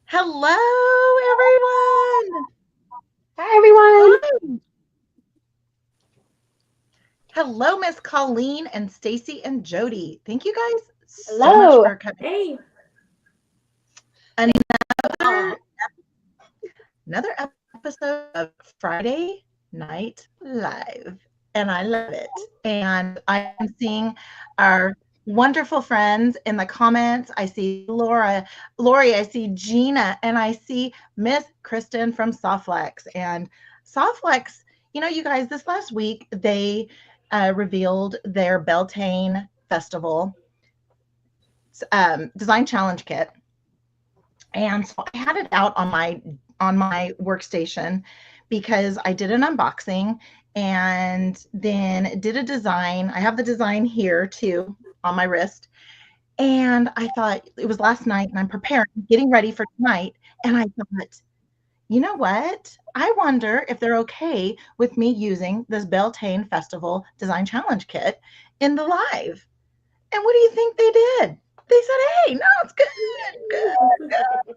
Hello, everyone. Hi, everyone. Hi. Hello, Miss Colleen and Stacie and Jody. Thank you guys so much Hello. for coming. Hey. Another another episode of Friday Night Live, and I love it. And I am seeing our wonderful friends in the comments. I see Lori, I see Gina, and I see Miss Kristen from Softflex. And Softflex, you guys, this last week they revealed their Beltane Festival design challenge kit, and so I had it out on my workstation because I did an unboxing and then did a design. I have the design here too on my wrist. And I thought it was last night and I'm preparing, getting ready for tonight. And I thought, you know what? I wonder if they're okay with me using this Beltane Festival Design Challenge kit in the live. And what do you think they did? They said, hey, no, it's good, good, good.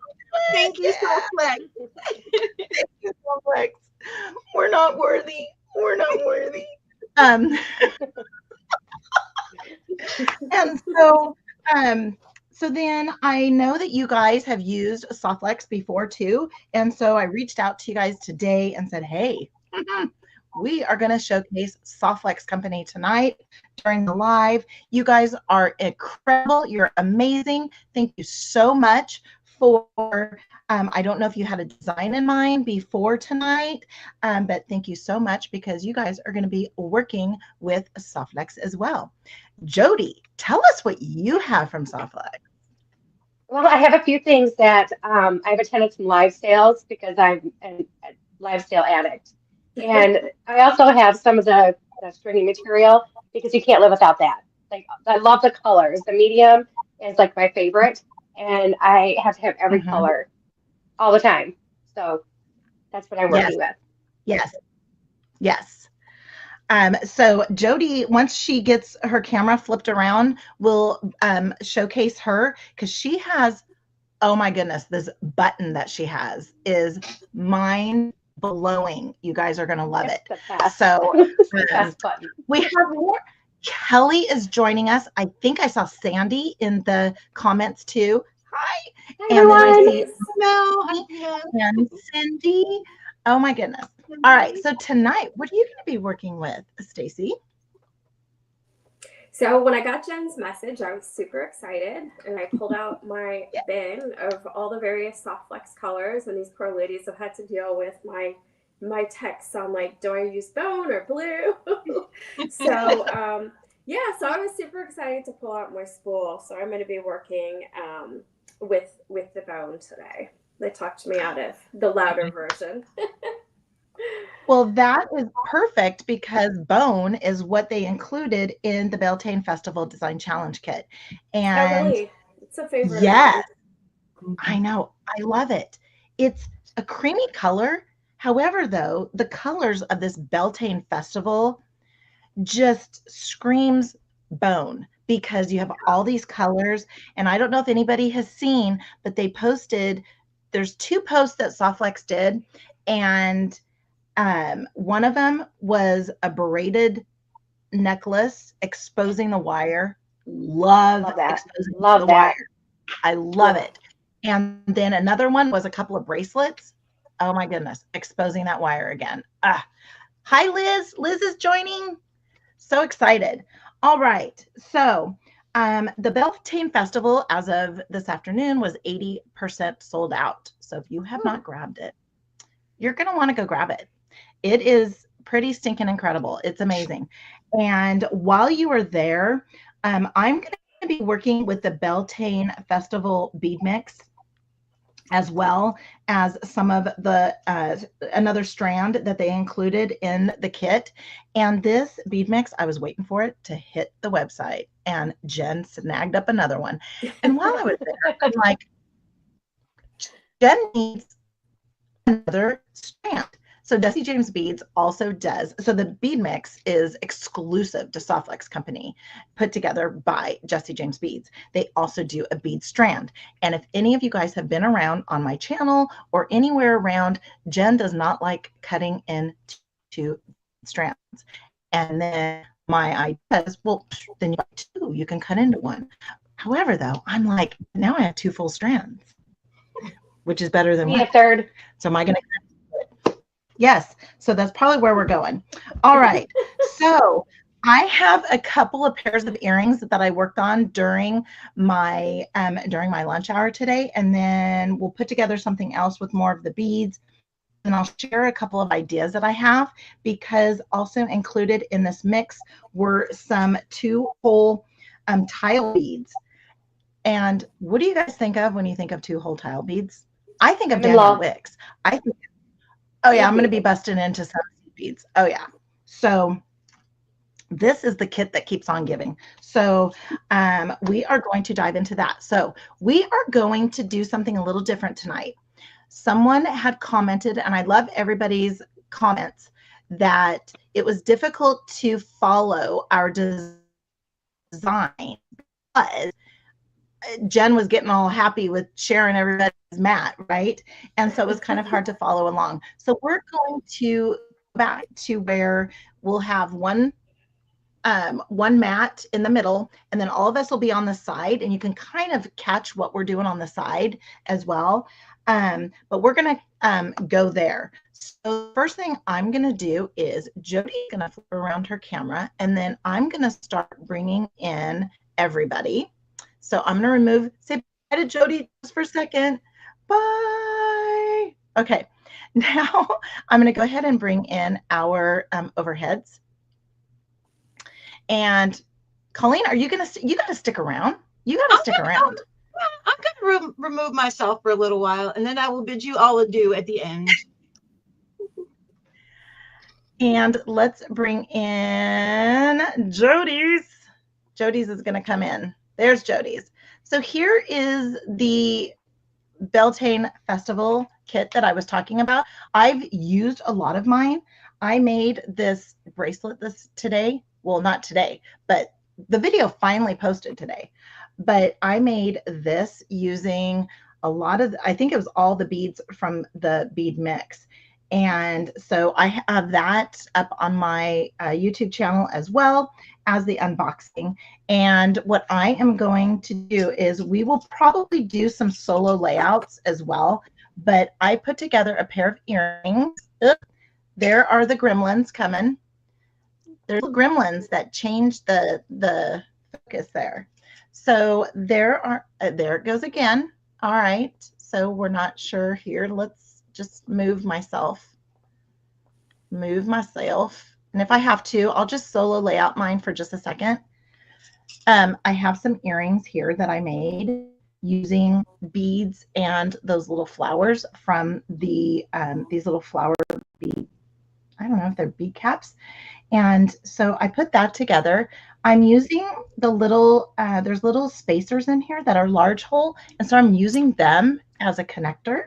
Thank you, Softflex. Thank you, Softflex. We're not worthy. We're not worthy. Um, and so then I know that you guys have used Softflex before too. And so I reached out to you guys today and said, hey, we are going to showcase Softflex Company tonight during the live. You guys are incredible. You're amazing. Thank you so much for, I don't know if you had a design in mind before tonight, but thank you so much because you guys are going to be working with Softflex as well. Jody, tell us what you have from Softflex. Well, I have a few things that I've attended some live sales because I'm a live sale addict. And I also have some of the stringy material because you can't live without that. Like, I love the colors. The medium is like my favorite, and I have to have every Mm-hmm. color all the time. So that's what I'm Yes, working with. yes, yes. So Jody, once she gets her camera flipped around, will showcase her because she has, oh my goodness, this button that she has is mind blowing. You guys are going to love It's it. the best. So It's the um, best button. we have more. Kelly is joining us. I think I saw Sandy in the comments too. Hi. Hi, And then I everyone. see Hello. and Cindy. Oh my goodness. All right. So tonight, what are you going to be working with, Stacie? So when I got Jen's message, I was super excited, and I pulled out my Yeah. bin of all the various Softflex colors, and these poor ladies have had to deal with my texts on like, do I use bone or blue? So I was super excited to pull out my spool. So I'm going to be working with the bone today. They talked me out of the louder version. Well, that is perfect because bone is what they included in the Beltane Festival Design Challenge Kit. Oh, And really? It's a favorite of yes, mine. I know. I love it. It's a creamy color. However, though, the colors of this Beltane Festival just screams bone because you have all these colors. And I don't know if anybody has seen, but there's two posts that Softflex did. And one of them was a braided necklace exposing the wire. Love Love that. exposing the Love wire. that. I love it. And then another one was a couple of bracelets. Oh my goodness, exposing that wire again. Hi, Liz. Liz is joining. So excited. All right. So the Beltane Festival as of this afternoon was 80% sold out. So if you have not grabbed it, you're going to want to go grab it. It is pretty stinking incredible. It's amazing. And while you are there, I'm going to be working with the Beltane Festival bead mix as well as some of the another strand that they included in the kit. And this bead mix, I was waiting for it to hit the website, and Jen snagged up another one. And while I was there, I'm like, Jen needs another strand. So Stacie James Beads also does, so the bead mix is exclusive to Softflex Company, put together by Stacie James Beads. They also do a bead strand. And if any of you guys have been around on my channel or anywhere around, Jen does not like cutting into strands. And then my idea is, well, then you got two, you can cut into one. However, though, I'm like, now I have two full strands, which is better than one. A third. So am I going to? Yes. So that's probably where we're going. All right. So I have a couple of pairs of earrings that I worked on during my lunch hour today, and then we'll put together something else with more of the beads. And I'll share a couple of ideas that I have, because also included in this mix were some 2-hole tile beads. And what do you guys think of when you think of 2-hole tile beads? I think of Daniel Wicks. I think, oh yeah, I'm going to be busting into some beads. Oh yeah. So this is the kit that keeps on giving. So we are going to dive into that. So we are going to do something a little different tonight. Someone had commented, and I love everybody's comments, that it was difficult to follow our design because Jen was getting all happy with sharing everybody's mat, right? And so it was kind of hard to follow along. So we're going to go back to where we'll have one mat in the middle, and then all of us will be on the side, and you can kind of catch what we're doing on the side as well. But we're going to go there. So the first thing I'm going to do is Jody's going to flip around her camera, and then I'm going to start bringing in everybody. So I'm going to remove, say bye to Jody just for a second. Bye. Okay. Now I'm going to go ahead and bring in our overheads. And Colleen, are you going to, you got to stick around. You got to stick around. I'm going to remove myself for a little while, and then I will bid you all adieu at the end. And let's bring in Jody's. Jody's is going to come in. There's Jody's. So here is the Beltane Festival kit that I was talking about. I've used a lot of mine. I made this bracelet today. Well, not today, but the video finally posted today. But I made this using a lot of, I think it was all the beads from the bead mix. And so I have that up on my YouTube channel as well as the unboxing. And what I am going to do is we will probably do some solo layouts as well. But I put together a pair of earrings. There are the gremlins coming. There's the gremlins that change the focus there. So there it goes again. All right. So we're not sure here. Let's just move myself. And if I have to, I'll just solo lay out mine for just a second. I have some earrings here that I made using beads and those little flowers from the these little flower bead. I don't know if they're bead caps. And so I put that together. I'm using the little, there's little spacers in here that are large hole. And so I'm using them as a connector.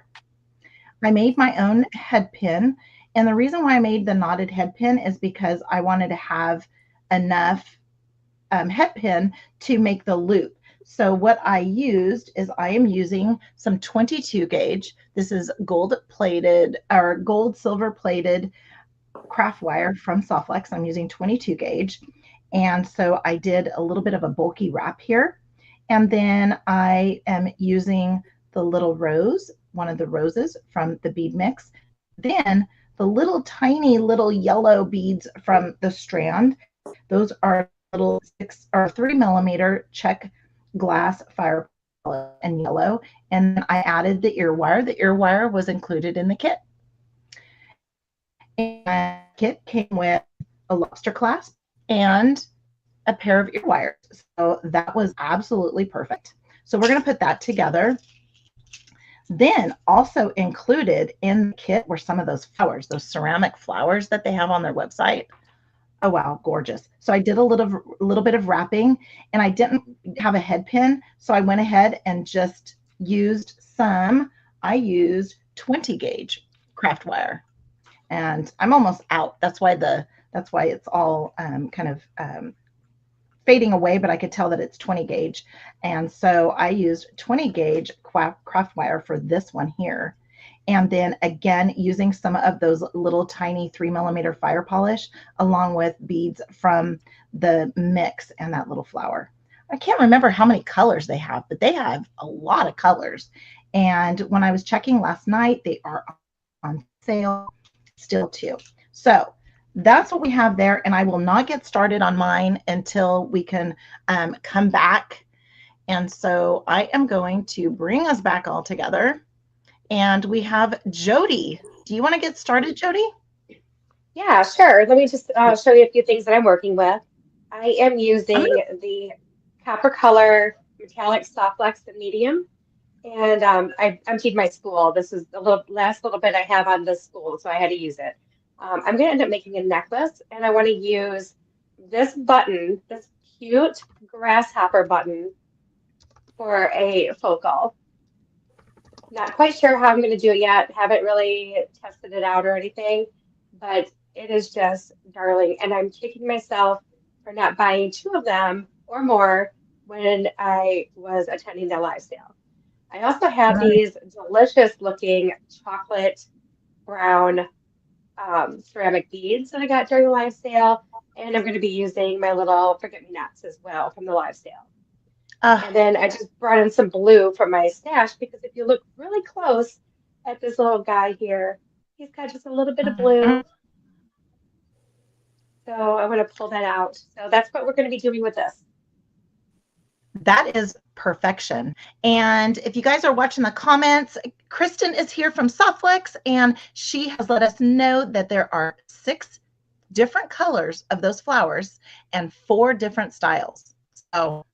I made my own head pin. And the reason why I made the knotted head pin is because I wanted to have enough head pin to make the loop. So what I used is I am using some 22 gauge. This is gold plated or gold silver plated craft wire from Softflex. I'm using 22 gauge. And so I did a little bit of a bulky wrap here. And then I am using the little rose, one of the roses from the bead mix. Then the little tiny little yellow beads from the strand. Those are little 6 or 3 millimeter check glass fire and yellow. And I added the ear wire. The ear wire was included in the kit. And the kit came with a lobster clasp and a pair of ear wires. So that was absolutely perfect. So we're going to put that together. Then also included in the kit were some of those flowers, those ceramic flowers that they have on their website. Oh, wow, gorgeous. So I did a little bit of wrapping, and I didn't have a head pin. So I went ahead and just used I used 20 gauge craft wire. and I'm almost out. That's why it's all kind of fading away, but I could tell that it's 20 gauge. And so I used 20 gauge craft wire for this one here. And then again, using some of those little tiny 3mm fire polish along with beads from the mix and that little flower. I can't remember how many colors they have, but they have a lot of colors. And when I was checking last night, they are on sale still too. So that's what we have there. And I will not get started on mine until we can come back. And so I am going to bring us back all together. And we have Jody. Do you want to get started, Jody? Yeah, sure. Let me just show you a few things that I'm working with. I am using the Copper Color Metallic Soft Flex in medium. And I emptied my spool. This is the last little bit I have on this spool, so I had to use it. I'm going to end up making a necklace, and I want to use this button, this cute grasshopper button, for a focal. Not quite sure how I'm going to do it yet. Haven't really tested it out or anything, but it is just darling. And I'm kicking myself for not buying 2 of them or more when I was attending the live sale. I also have these delicious looking chocolate brown ceramic beads that I got during the live sale. And I'm going to be using my little forget-me-nots as well from the live sale. And then I just brought in some blue from my stash because if you look really close at this little guy here, he's got just a little bit of blue. So I want to pull that out. So that's what we're going to be doing with this. That is perfection. And if you guys are watching the comments, Kristen is here from Softflex, and she has let us know that there are 6 different colors of those flowers and 4 different styles. So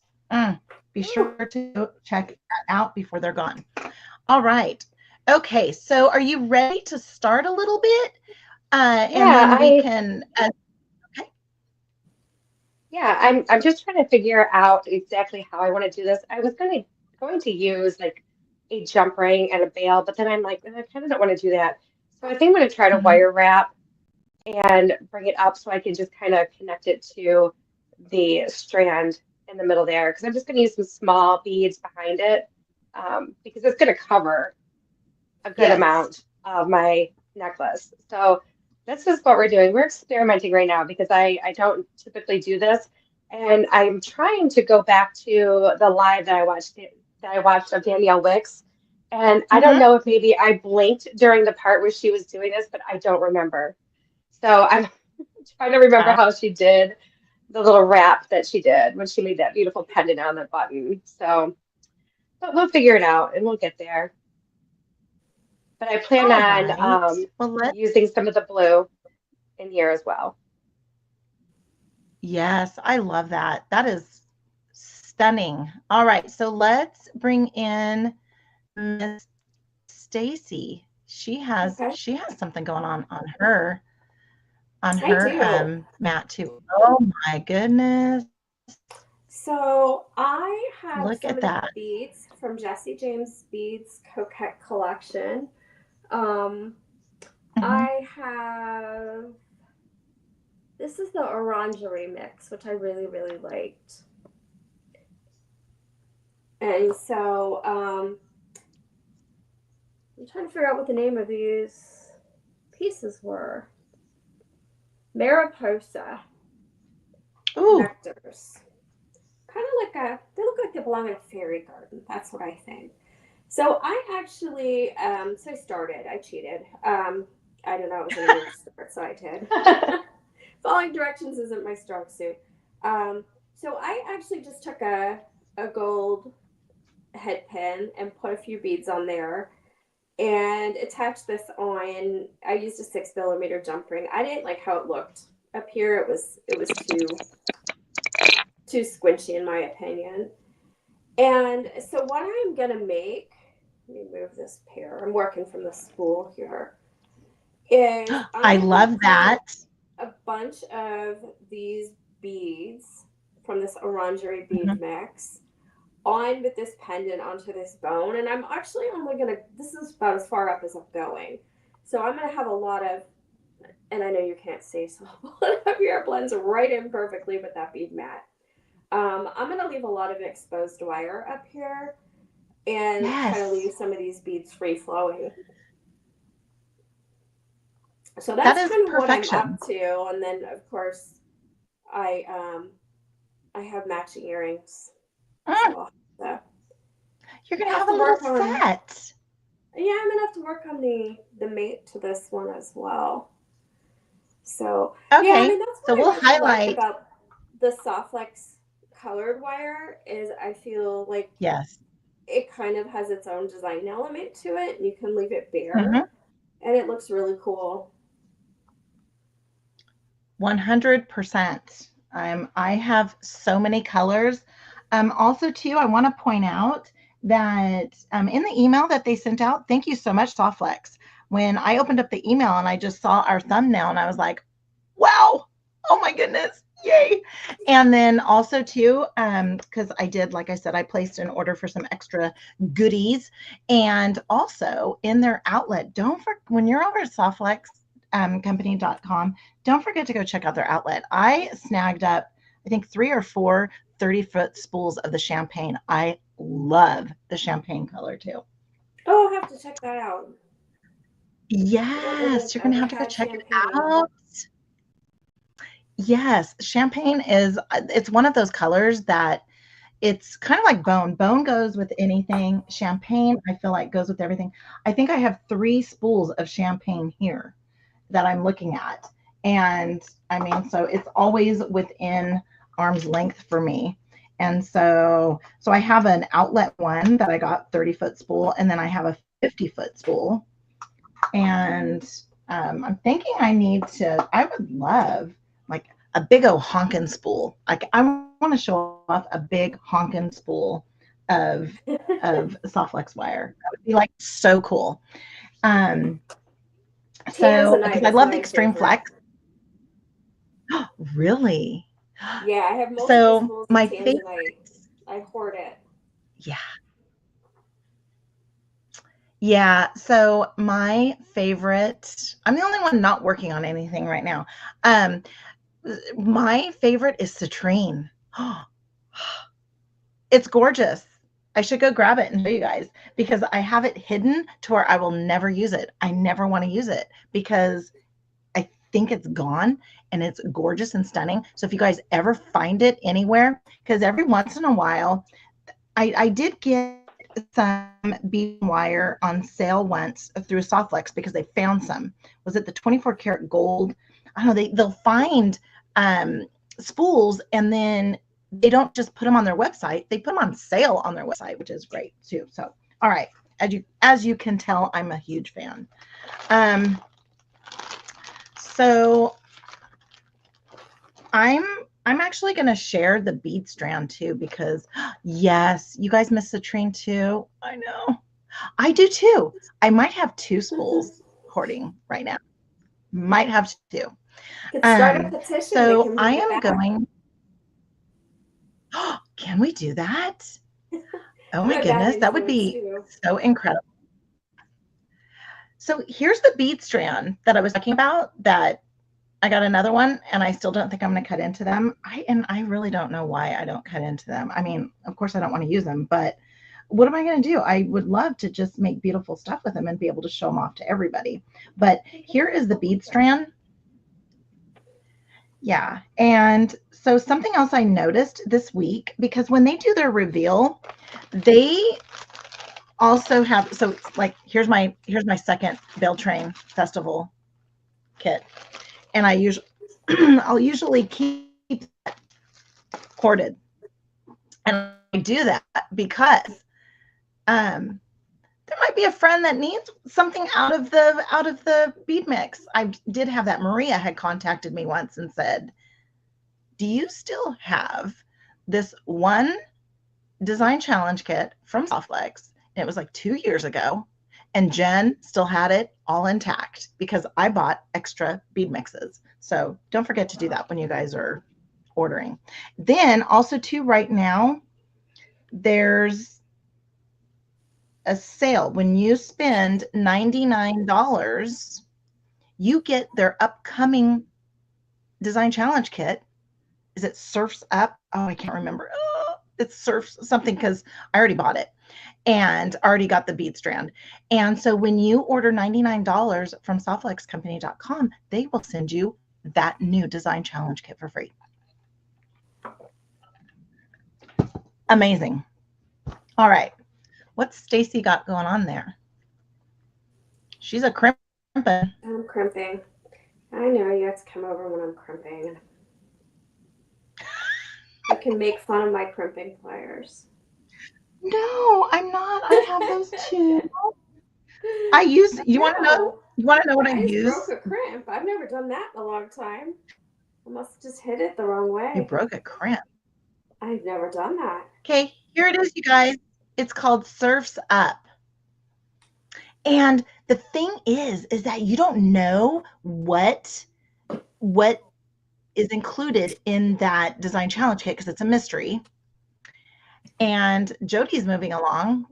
be sure to check that out before they're gone. All right. Okay. So are you ready to start a little bit? And then we can... Yeah, I'm just trying to figure out exactly how I want to do this. I was going to use like a jump ring and a bail, but then I'm like, I kind of don't want to do that. So I think I'm going to try to wire wrap and bring it up so I can just kind of connect it to the strand in the middle there, because I'm just going to use some small beads behind it because it's going to cover a good amount of my necklace. So this is what we're doing. We're experimenting right now because I don't typically do this. And I'm trying to go back to the live that I watched of Danielle Wicks. And I don't know if maybe I blinked during the part where she was doing this, but I don't remember. So I'm trying to remember how she did the little wrap that she did when she made that beautiful pendant on the button. So, but we'll figure it out and we'll get there. But I plan on using some of the blue in here as well. Yes, I love that. That is stunning. All right, so let's bring in Miss Stacie. She has something going on her mat too. Oh my goodness. So I have Look some at of that. the beads from Jesse James Beads Coquette Collection. I have, this is the orangery mix, which I really, really liked. And so I'm trying to figure out what the name of these pieces were. Mariposa nectars. Kind of like they look like they belong in a fairy garden. That's what I think. So I actually, I cheated. I don't know, it was a new start, so I did. Following directions isn't my strong suit. So I actually just took a gold head pin and put a few beads on there and attached this on. I used a 6mm jump ring. I didn't like how it looked up here. It was too squinchy in my opinion. And so what I'm gonna make, let me move this pair. I'm working from the spool here. I love that. A bunch of these beads from this orangery bead mix on with this pendant onto this bone. And I'm actually only this is about as far up as I'm going. So I'm going to have a lot of and I know you can't see, so I'll pull it up here. It blends right in perfectly with that bead mat. I'm going to leave a lot of exposed wire up here and kind of Yes, leave some of these beads free flowing. So that that's is kind of what I'm perfection. up to. And then of course I I have matching earrings. Mm, So I'll you're gonna have have to a little work on, set. yeah, I'm gonna have to work on the mate to this one as well. So yeah, I Okay, mean that's so what I we'll really like highlight. about the Softflex colored wire is I feel like Yes. it kind of has its own design element to it, and you can leave it bare, Mm-hmm. and it looks really cool. 100%. I have so many colors. Also, too, I want to point out that in the email that they sent out, thank you so much, Softflex. When I opened up the email and I just saw our thumbnail and I was like, wow, oh my goodness, yay. And then also, too, because I did, like I said, I placed an order for some extra goodies. And also in their outlet, don't forget when you're over at Softflex, company.com, don't forget to go check out their outlet. I snagged up, I think, 3 or 4 30-foot spools of the champagne. I love the champagne color too. Oh, I'll have to check that out. I don't know that Yes, I've you're going to ever have to go had check it champagne. out. Yes, champagne is, it's one of those colors that it's kind of like bone. Bone goes with anything. Champagne, I feel like, goes with everything. I think I have 3 spools of champagne here that I'm looking at. And I mean, so it's always within arm's length for me. And so I have an outlet one that I got 30-foot spool, and then I have a 50-foot spool. And I'm thinking I would love like a big old honkin' spool. Like I want to show off a big honkin' spool of Softflex wire. That would be like so cool. Um, so because Tanzanite I is love the my extreme favorite. flex. Really? Yeah, I have multiple So spools of my favorite, Tanzanite. I hoard it. yeah, yeah. So my favorite, I'm the only one not working on anything right now. Um, my favorite is citrine. It's gorgeous. I should go grab it and show you guys because I have it hidden to where I will never use it. I never want to use it because I think it's gone and it's gorgeous and stunning. So if you guys ever find it anywhere, because every once in a while, I did get some bead wire on sale once through Softflex because they found some. Was it the 24 karat gold? I don't know. They'll find um, spools and then they don't just put them on their website. They put them on sale on their website, which is great too. So, all right. As you can tell, I'm a huge fan. Um, so I'm I'm actually going to share the bead strand too because yes, you guys miss the train too. I know. I do too. I might have 2 spools hoarding right now. Might have 2. Could start a petition to So give I me am back. going. Can we do that? Oh I my have bad goodness, that would influence be too. so incredible. So here's the bead strand that I was talking about that I got another one and I still don't think I'm going to cut into them. I really don't know why I don't cut into them. I mean, of course I don't want to use them, but what am I going to do? I would love to just make beautiful stuff with them and be able to show them off to everybody. But here is the bead strand. Yeah. And so something else I noticed this week, because when they do their reveal, they also have, so like here's my second Beltrain Festival kit. And I'll usually keep hoarded. And I do that because there might be a friend that needs something out of the bead mix. I did have that. Maria had contacted me once and said, "Do you still have this one design challenge kit from Softflex?" And it was like 2 years ago. And Jen still had it all intact because I bought extra bead mixes. So don't forget to do that when you guys are ordering. Then also too, right now, there's a sale. When you spend $99, you get their upcoming design challenge kit. Is it Surfs Up? Oh, I can't remember. Oh, it's Surfs something because I already bought it and already got the bead strand. And so when you order $99 from softflexcompany.com, they will send you that new design challenge kit for free. Amazing. All right. What's Stacie got going on there? She's a crimping. I'm crimping. I know you have to come over when I'm crimping. You can make fun of my crimping pliers. No, I'm not. I have those too. I use. You want to know? You want to know what I use? Broke a crimp. I've never done that in a long time. I must have just hit it the wrong way. You broke a crimp. I've never done that. Okay, here it is, you guys. It's called Surfs Up. And the thing is that you don't know what is included in that design challenge kit because it's a mystery. And Jody's moving along.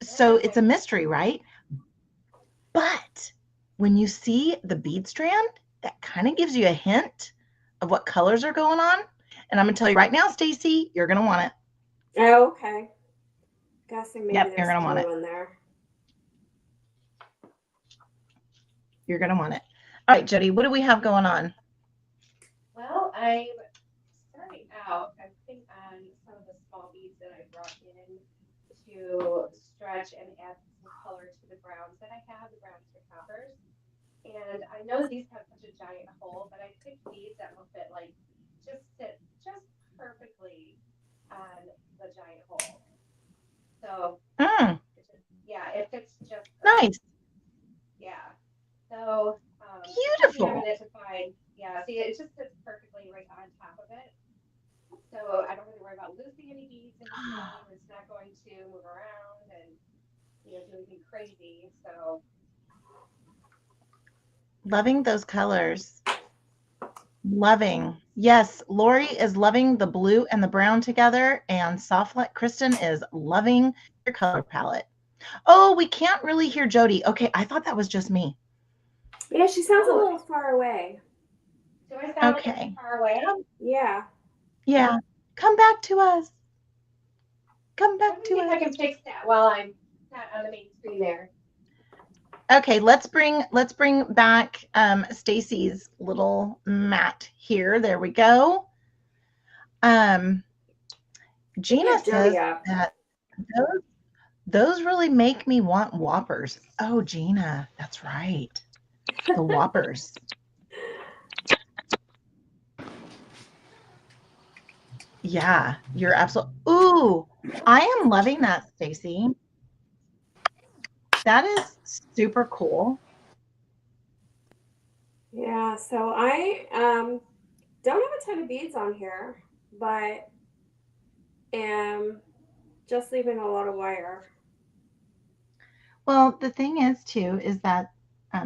So it's a mystery, right? But when you see the bead strand, that kind of gives you a hint of what colors are going on. And I'm going to tell you right now, Stacie, you're going to want it. Oh, okay. Guessing maybe you're going to want it. In there. You're going to want it. All right, Jody, what do we have going on? Well, I'm starting out, I think, on some of the small beads that I brought in to stretch and add some color to the browns that I have, the browns to coppers. And I know that these have such a giant hole, but I picked beads that will fit, like, just sit just perfectly on the giant hole. So, yeah, it fits just nice. Yeah. So, beautiful. I'm going to find, yeah, see, it just sits perfectly right on top of it. So I don't really worry about losing any beads in the frame. It's not going to move around and, do anything crazy. So. Loving those colors. Loving. Yes, Lori is loving the blue and the brown together, and Kristen is loving your color palette. Oh, we can't really hear Jody. Okay, I thought that was just me. Yeah, she sounds a little far away. Do I sound like far away? Yeah. Yeah. Come back to us. Come back to us. I can fix that while I'm not on the main screen there. Okay, let's bring back Stacie's little mat here. There we go. Gina says that those really make me want Whoppers. Oh, Gina, that's right. The Whoppers. Yeah, you're absolutely. Ooh, I am loving that, Stacie. That is super cool. Yeah, so I don't have a ton of beads on here, but am just leaving a lot of wire. Well, the thing is too, is that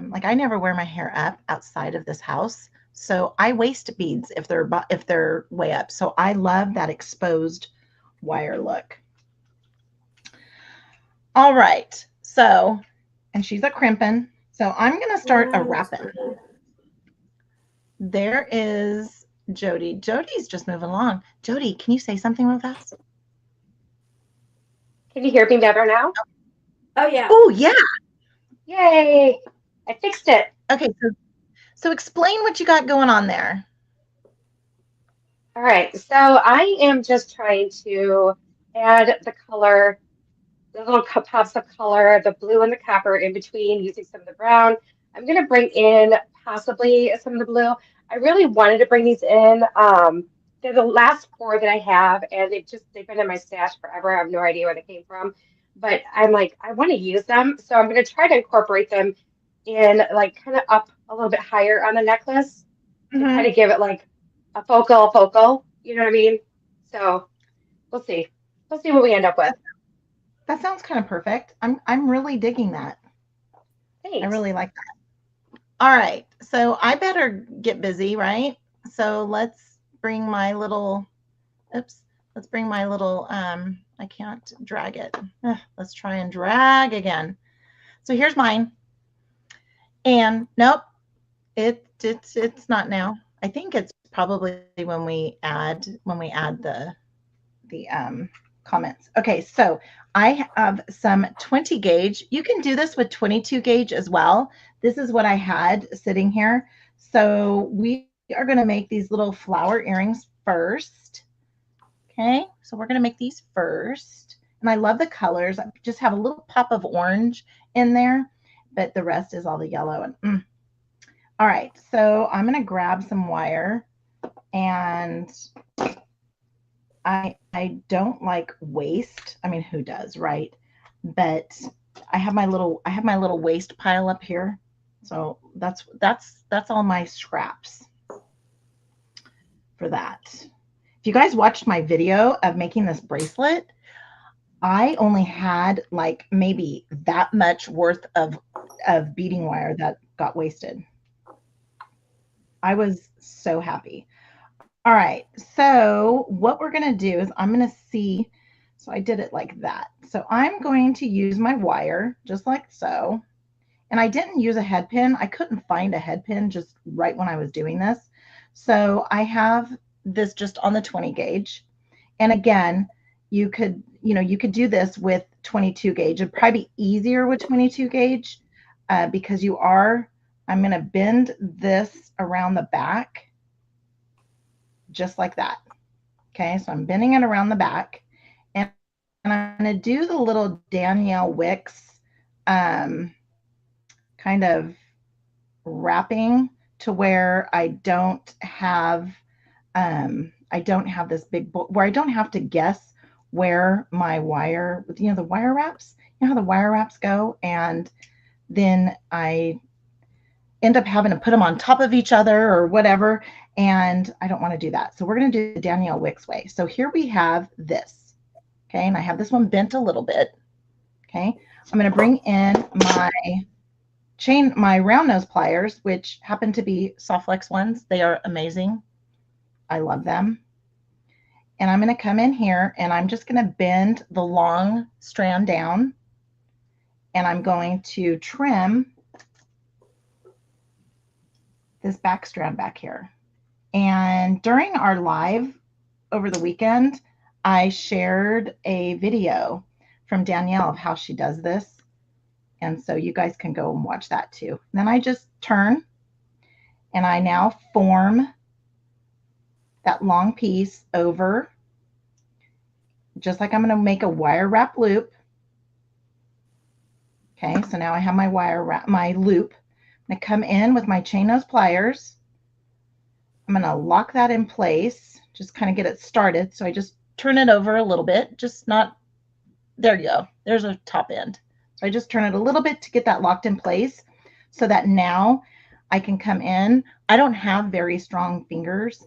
like I never wear my hair up outside of this house. So I waste beads if they're way up. So I love that exposed wire look. All right. So, and she's a crimping. So I'm going to start a wrapping. There is Jody. Jody's just moving along. Jody, can you say something real fast? Can you hear me better now? Oh, yeah. Oh, yeah. Yay. I fixed it. Okay. So explain what you got going on there. All right. So I am just trying to add the color, the little pops of color, the blue and the copper in between using some of the brown. I'm going to bring in possibly some of the blue. I really wanted to bring these in. They're the last 4 that I have, and they've been in my stash forever. I have no idea where they came from, but I'm like, I want to use them. So I'm going to try to incorporate them in, like, kind of up a little bit higher on the necklace to kind of give it like a focal, you know what I mean? So we'll see. We'll see what we end up with. That sounds kind of perfect. I'm really digging that. Thanks. I really like that. All right. So I better get busy, right? So let's bring my little, I can't drag it. Let's try and drag again. So here's mine. And nope, it's not now. I think it's probably when we add the comments. Okay, so I have some 20 gauge. You can do this with 22 gauge as well. This is what I had sitting here. So we are going to make these little flower earrings first. Okay, so we're going to make these first. And I love the colors. I just have a little pop of orange in there, but the rest is all the yellow. And all right, so I'm going to grab some wire, and I don't like waste. I mean, who does, right? But I have my little waste pile up here. So that's all my scraps for that. If you guys watched my video of making this bracelet, I only had like maybe that much worth of beading wire that got wasted. I was so happy. All right, so what we're going to do is I'm going to see, so I did it like that. So I'm going to use my wire just like so. And I didn't use a head pin. I couldn't find a head pin just right when I was doing this. So I have this just on the 20 gauge. And again, you could do this with 22 gauge. It'd probably be easier with 22 gauge because I'm going to bend this around the back just like that. Okay, so I'm bending it around the back, and I'm going to do the little Danielle Wicks kind of wrapping to where I don't have this big where I don't have to guess where my wire, the wire wraps, how the wire wraps go, and then I end up having to put them on top of each other or whatever, and I don't want to do that. So we're going to do the Danielle Wicks way. So here we have this, okay, and I have this one bent a little bit, okay. I'm going to bring in my round nose pliers, which happen to be soft flex ones. They are amazing. I love them. And I'm going to come in here and I'm just going to bend the long strand down, and I'm going to trim this back strand back here. And during our live over the weekend, I shared a video from Danielle of how she does this. And so you guys can go and watch that too. And then I just turn, and I now form that long piece over, just like I'm going to make a wire wrap loop. Okay, so now I have my my loop. I'm going to come in with my chain nose pliers. I'm going to lock that in place, just kind of get it started. So I just turn it over a little bit, just not, there you go. There's a top end. So I just turn it a little bit to get that locked in place so that now I can come in. I don't have very strong fingers.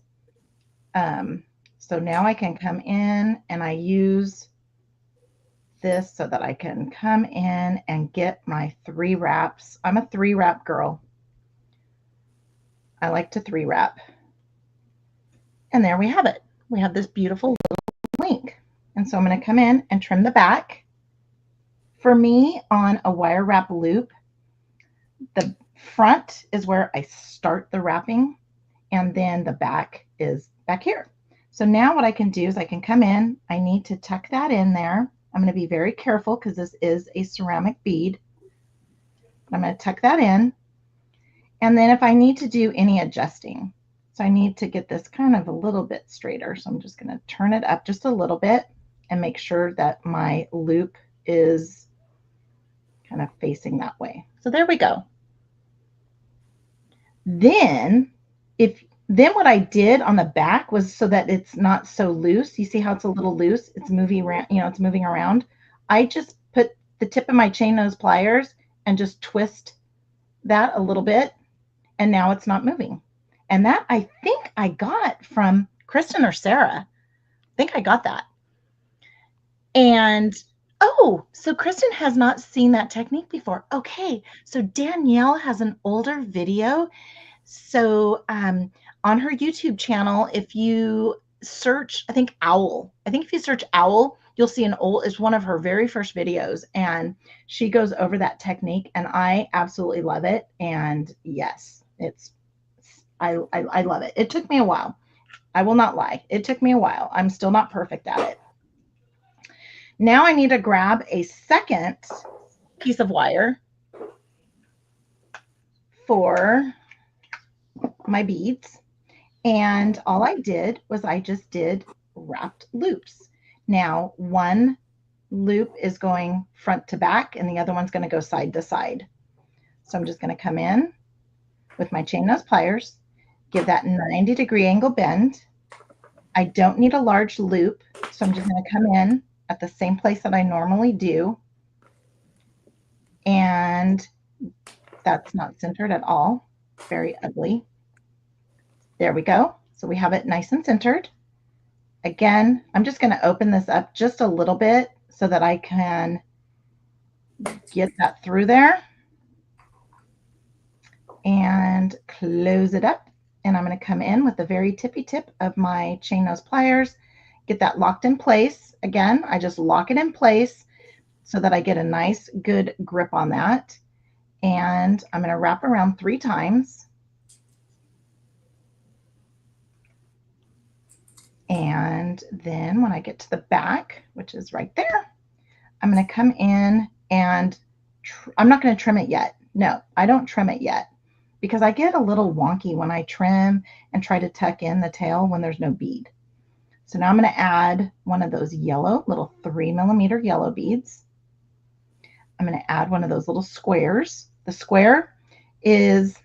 So now I can come in and I use this so that I can come in and get my 3 wraps. I'm a 3 wrap girl. I like to 3 wrap. And there we have it. We have this beautiful little link. And so I'm going to come in and trim the back. For me, on a wire wrap loop, the front is where I start the wrapping, and then the back is back here. So now what I can do is I can come in. I need to tuck that in there. I'm going to be very careful because this is a ceramic bead. I'm going to tuck that in. And then if I need to do any adjusting, so I need to get this kind of a little bit straighter. So I'm just going to turn it up just a little bit and make sure that my loop is kind of facing that way. So there we go. Then what I did on the back was so that it's not so loose. You see how it's a little loose? It's moving around, it's moving around. I just put the tip of my chain nose pliers and just twist that a little bit, and now it's not moving. And that I think I got from Kristen or Sarah. I think I got that. And oh, so Kristen has not seen that technique before. Okay, so Danielle has an older video. So on her YouTube channel, if you search, I think if you search owl, you'll see it's one of her very first videos, and she goes over that technique, and I absolutely love it. And yes, I love it. It took me a while. I will not lie. It took me a while. I'm still not perfect at it. Now I need to grab a second piece of wire for my beads. And all I did was I just did wrapped loops. Now, one loop is going front to back and the other one's going to go side to side. So I'm just going to come in with my chain nose pliers, give that 90-degree angle bend. I don't need a large loop, so I'm just going to come in at the same place that I normally do. And that's not centered at all. Very ugly. There we go. So we have it nice and centered. Again, I'm just going to open this up just a little bit so that I can get that through there and close it up. And I'm going to come in with the very tippy tip of my chain nose pliers, get that locked in place. Again, I just lock it in place so that I get a nice, good grip on that. And I'm going to wrap around 3 times. And then when I get to the back, which is right there, I'm going to come in and I'm not going to trim it yet. No, I don't trim it yet because I get a little wonky when I trim and try to tuck in the tail when there's no bead. So now I'm going to add one of those yellow, little 3-millimeter yellow beads. I'm going to add one of those little squares. The square is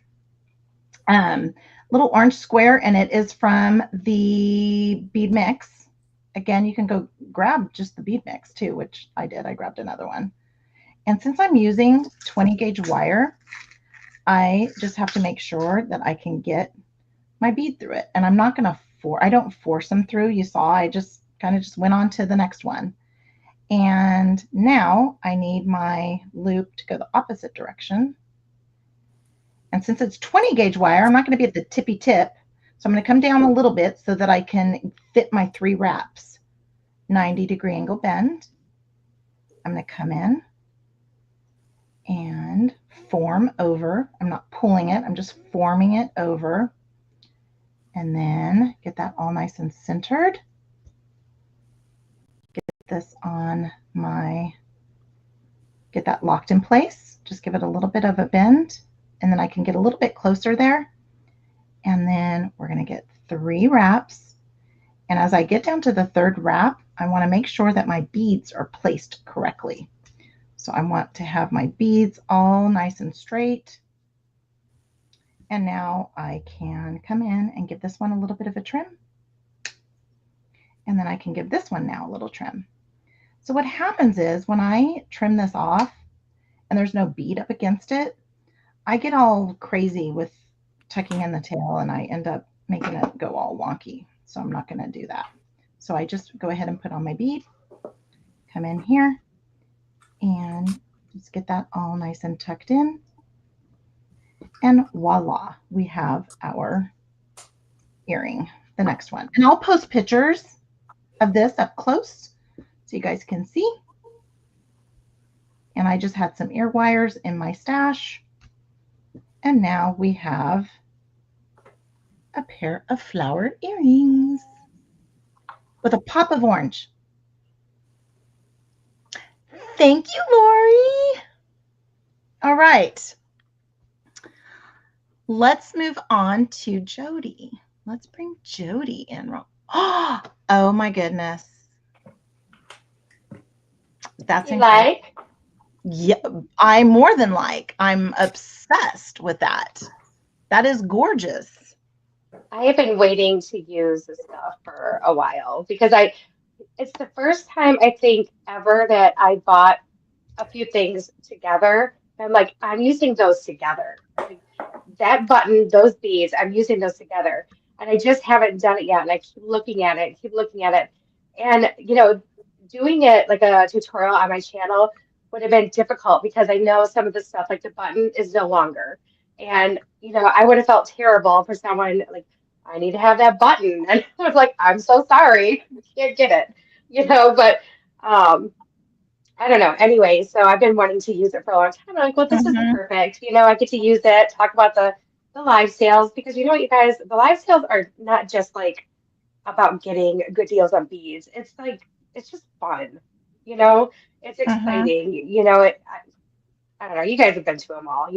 little orange square, and it is from the bead mix. Again, you can go grab just the bead mix too, which I did. I grabbed another one. And since I'm using 20 gauge wire, I just have to make sure that I can get my bead through it. And I'm not going to I don't force them through. You saw, I just kind of just went on to the next one. And now I need my loop to go the opposite direction. And since it's 20 gauge wire, I'm not going to be at the tippy tip. So I'm going to come down a little bit so that I can fit my 3 wraps. 90-degree angle bend. I'm going to come in and form over. I'm not pulling it. I'm just forming it over. And then get that all nice and centered. Get this on get that locked in place. Just give it a little bit of a bend. And then I can get a little bit closer there. And then we're going to get 3 wraps. And as I get down to the 3rd wrap, I want to make sure that my beads are placed correctly. So I want to have my beads all nice and straight. And now I can come in and give this one a little bit of a trim. And then I can give this one now a little trim. So what happens is when I trim this off and there's no bead up against it, I get all crazy with tucking in the tail and I end up making it go all wonky. So I'm not going to do that. So I just go ahead and put on my bead, come in here and just get that all nice and tucked in. And voila, we have our earring, the next one. And I'll post pictures of this up close so you guys can see. And I just had some ear wires in my stash. And now we have a pair of flowered earrings with a pop of orange. Thank you, Lori. All right. Let's move on to Jody. Let's bring Jody in. Oh my goodness. That's incredible. Like? Yeah, I'm obsessed with that. That is gorgeous. I have been waiting to use this stuff for a while because it's the first time I think ever that I bought a few things together. I'm like, I'm using those together. Like, that button, those beads, I'm using those together. And I just haven't done it yet. And I keep looking at it, And, doing it like a tutorial on my channel would have been difficult because I know some of the stuff, like the button, is no longer. And, I would have felt terrible for someone like, I need to have that button. And I was like, I'm so sorry, I can't get it, but I don't know. Anyway, so I've been wanting to use it for a long time. I'm like, well, this is Mhm. perfect. I get to use it, talk about the live sales, because you know what, you guys, the live sales are not just like about getting good deals on beads. It's like it's just fun. You know, it's Mhm. exciting. I don't know. You guys have been to them all.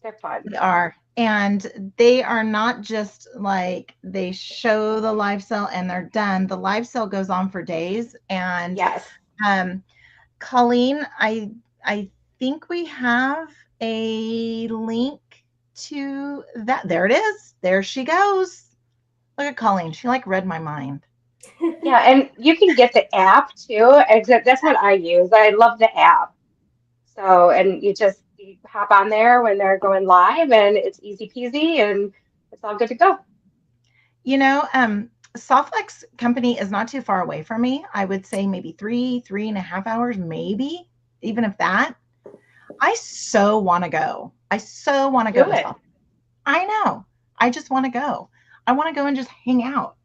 They're fun. They are. And they are not just like they show the live sale and they're done. The live sale goes on for days. And Yes. um, Colleen, I think we have a link to that. There it is. There she goes. Look at Colleen. She like read my mind. Yeah, and you can get the app too. Except that's what I use. I love the app. So, and you hop on there when they're going live, and it's easy peasy, and it's all good to go. You know, Softlex company is not too far away from me. I would say maybe 3.5 hours, maybe, even if that. I so want to go. I so want to go Do to it. Softlex. I know. I just want to go. I want to go and just hang out.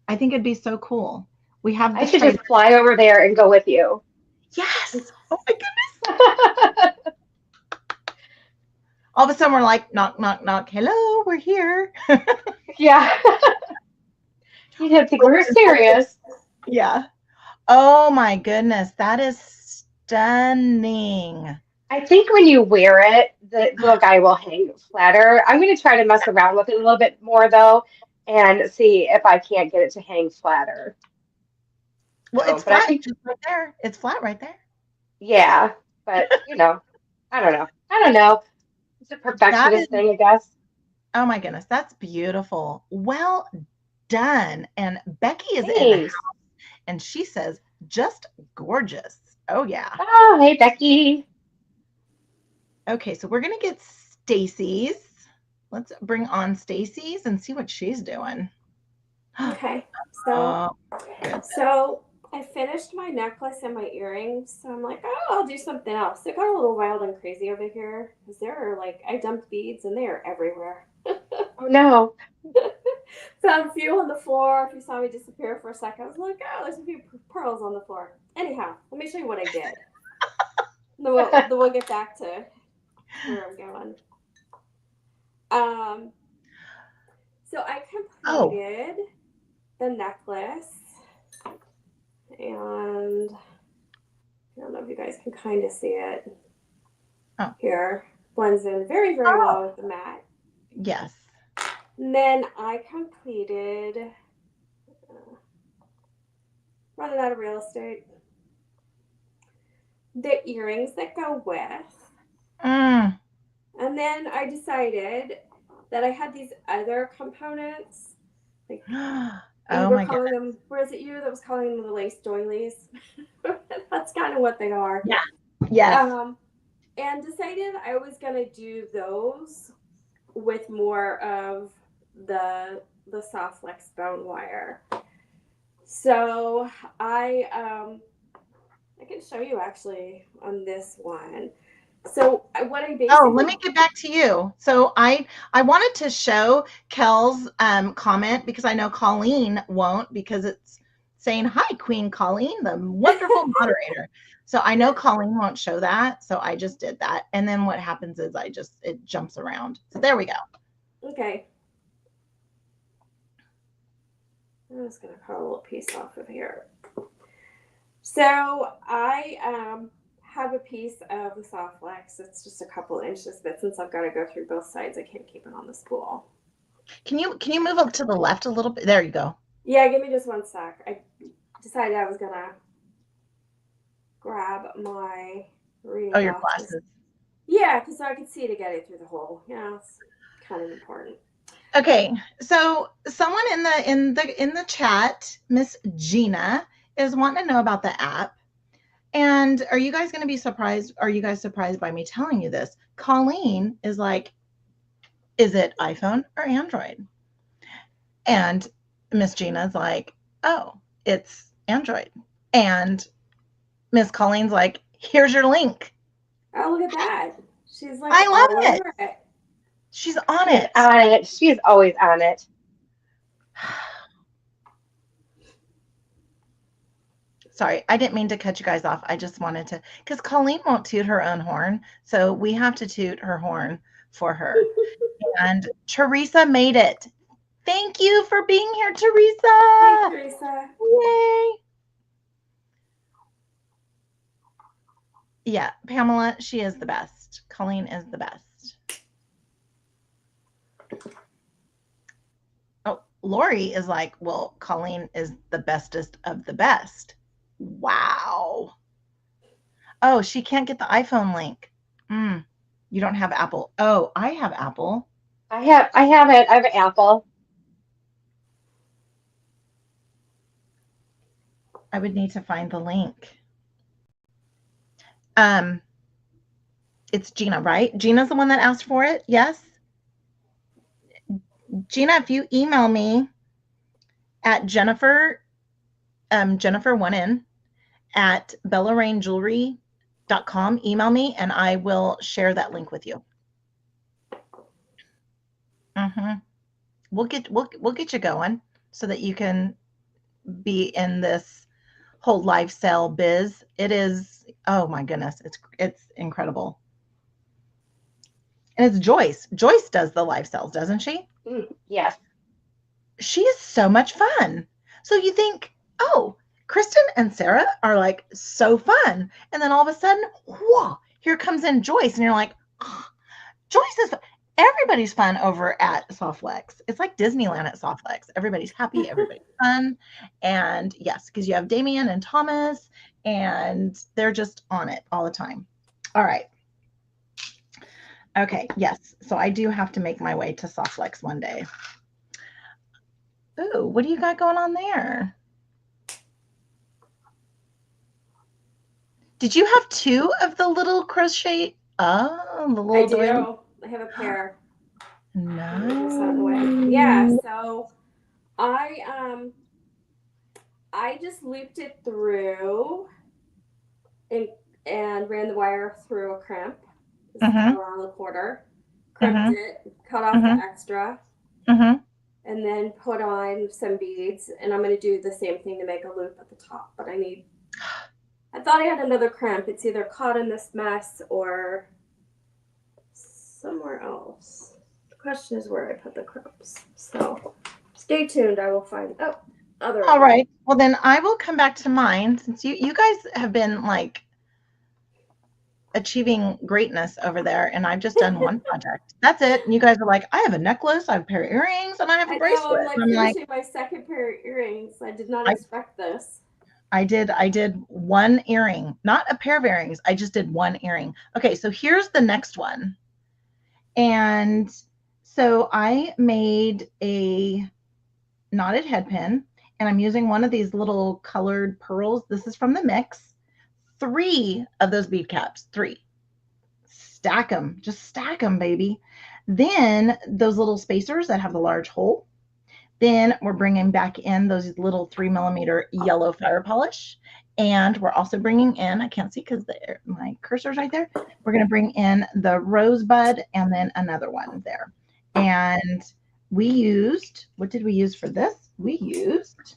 I think it'd be so cool. We have I the should trade. just fly over there and go with you. Yes. Oh my goodness. All of a sudden we're like, knock, knock, knock. Hello, we're here. Yeah. You didn't think we were serious. Yeah. Oh my goodness. That is stunning. I think when you wear it, the little guy will hang flatter. I'm going to try to mess around with it a little bit more, though, and see if I can't get it to hang flatter. Well, So, it's but I flat think, just right there. It's flat right there. yeah, but, I don't know. I don't know. It's a That is, perfectionist thing, I guess. oh my goodness, that's beautiful. Well done. And Becky is in the house Thanks. and she says, just gorgeous. Oh, yeah. Oh, hey, Becky. Okay, so we're going to get Stacie's. Let's bring on Stacie's and see what she's doing. Okay, so Oh, good. so I finished my necklace and my earrings. So I'm like, oh, I'll do something else. It got a little wild and crazy over here because there are I dumped beads and they are everywhere. Oh, no. Found a few on the floor. If you saw me disappear for a second, I was like, oh, there's a few pearls on the floor. Anyhow, let me show you what I did. Then we'll get back to where I'm going. So I Oh, completed the necklace, and I don't know if you guys can kind of see it oh, here. Blends in very, very oh, well with the mat. yes. And then I completed running out of real estate. The earrings that go with. Mm. And then I decided that I had these other components. Like you Oh were my calling goodness. them, where is it you that was calling them the lace doilies? That's kind of what they are. Yeah. Yes. And decided I was going to do those with more of the soft flex bone wire. So I can show you actually on this one. So what I basically Oh, let me get back to you. So I wanted to show Kel's comment because I know Colleen won't because it's saying, hi, Queen Colleen, the wonderful moderator. So I know Colleen won't show that. So I just did that. And then what happens is it jumps around. So there we go. Okay. I'm just going to cut a little piece off of here. So I have a piece of the soft flex. It's just a couple inches, but since I've got to go through both sides, I can't keep it on the spool. Can you move up to the left a little bit? There you go. Yeah, give me just one sec. I decided I was going to grab my reading Oh, your glasses. glasses. Yeah, because so I could see to get it through the hole. Yeah, it's kind of important. Okay, so someone in the chat, Miss Gina, is wanting to know about the app. And are you guys going to be surprised? Are you guys surprised by me telling you this? Colleen is like, is it iPhone or Android? And Miss Gina's like, oh, it's Android. And Miss Colleen's like, here's your link. Oh, look at that. She's like I all love over it. She's on She's it. on it. She's always on it. Sorry, I didn't mean to cut you guys off. I just wanted to, because Colleen won't toot her own horn, so we have to toot her horn for her. And Teresa made it. Thank you for being here, Teresa. Hey, Teresa. Yay. Yeah, Pamela, she is the best. Colleen is the best. Oh, Lori is like, well, Colleen is the bestest of the best. Wow. Oh, she can't get the iPhone link. You don't have Apple. Oh, I have Apple. I have it. I have an Apple. I would need to find the link. It's Gina, right? Gina's the one that asked for it. Yes. Gina, if you email me at Jennifer, Jennifer one in at BellaRainJewelry.com, email me and I will share that link with you. We'll get you going so that you can be in this whole live sale biz. It is, oh my goodness, it's incredible. And it's Joyce. Joyce does the live sales, doesn't she? Yes. She is so much fun. So you think, oh, Kristen and Sarah are like so fun. And then all of a sudden, whoa, here comes in Joyce. And you're like, oh, Joyce is fun. Everybody's fun over at Softflex. It's like Disneyland at Softflex. Everybody's happy. Everybody's fun. And yes, because you have Damien and Thomas, and they're just on it all the time. All right. Okay. Yes. So I do have to make my way to Softflex one day. Ooh, what do you got going on there? Did you have two of the little crochet? Oh, the little do. I have a pair. No. Yeah, so I just looped it through and ran the wire through a crimp around the quarter, crimped it, cut off the extra, and then put on some beads. And I'm going to do the same thing to make a loop at the top, but I thought I had another crimp. It's either caught in this mess or somewhere else. The question is where I put the crimps. So stay tuned. I will find other. All right. Well, then I will come back to mine since you guys have been like achieving greatness over there, and I've just done one project. That's it. And you guys are like, I have a necklace, I have a pair of earrings, and I have a bracelet. I'm finishing my second pair of earrings. I did not expect this. I did one earring, not a pair of earrings. I just did one earring. Okay, so here's the next one. And so I made a knotted head pin, and I'm using one of these little colored pearls. This is from the mix. 3 of those bead caps, 3. Stack them, just stack them, baby. Then those little spacers that have the large hole. Then we're bringing back in those little 3mm yellow fire polish. And we're also bringing in, I can't see because my cursor's right there. We're going to bring in the rosebud and then another one there. And we used, what did we use for this? We used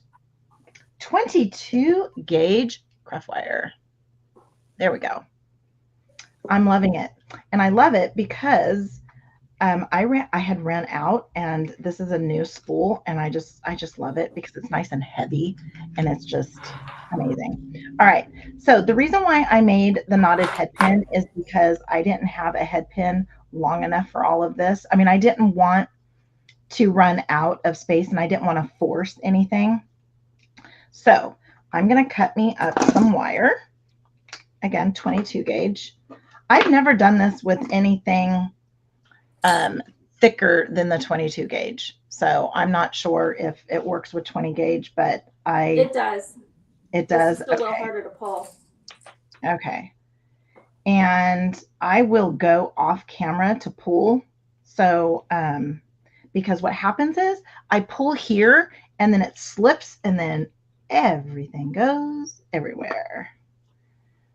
22 gauge craft wire. There we go. I'm loving it. And I love it because I had ran out, and this is a new spool, and I just love it because it's nice and heavy, and it's just amazing. All right. So the reason why I made the knotted head pin is because I didn't have a head pin long enough for all of this. I mean, I didn't want to run out of space, and I didn't want to force anything. So I'm going to cut me up some wire. Again, 22 gauge. I've never done this with anything thicker than the 22 gauge. So I'm not sure if it works with 20 gauge, but it does. It does. It's a little harder to pull. Okay. And I will go off camera to pull. So, because what happens is I pull here and then it slips and then everything goes everywhere.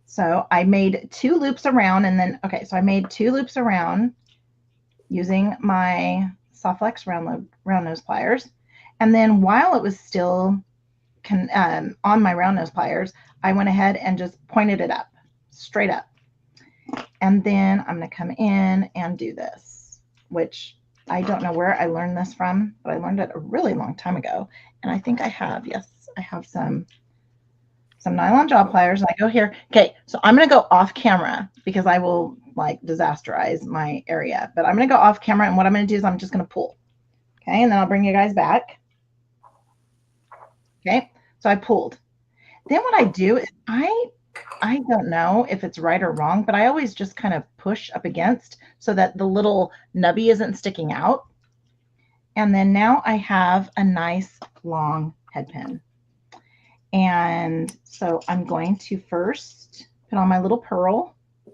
So I made 2 loops around, and then, okay, so I made 2 loops around using my Softflex round nose pliers. And then while it was still on my round nose pliers, I went ahead and just pointed it up, straight up. And then I'm going to come in and do this, which I don't know where I learned this from, but I learned it a really long time ago. And I think I have, yes, I have some nylon jaw pliers. And I go here. Okay, so I'm going to go off camera because I will like disasterize my area. But I'm going to go off camera, and what I'm going to do is I'm just going to pull. Okay, and then I'll bring you guys back. Okay, so I pulled. Then what I do is I don't know if it's right or wrong, but I always just kind of push up against so that the little nubby isn't sticking out. And then now I have a nice long head pin. And so I'm going to first put on my little pearl. I'm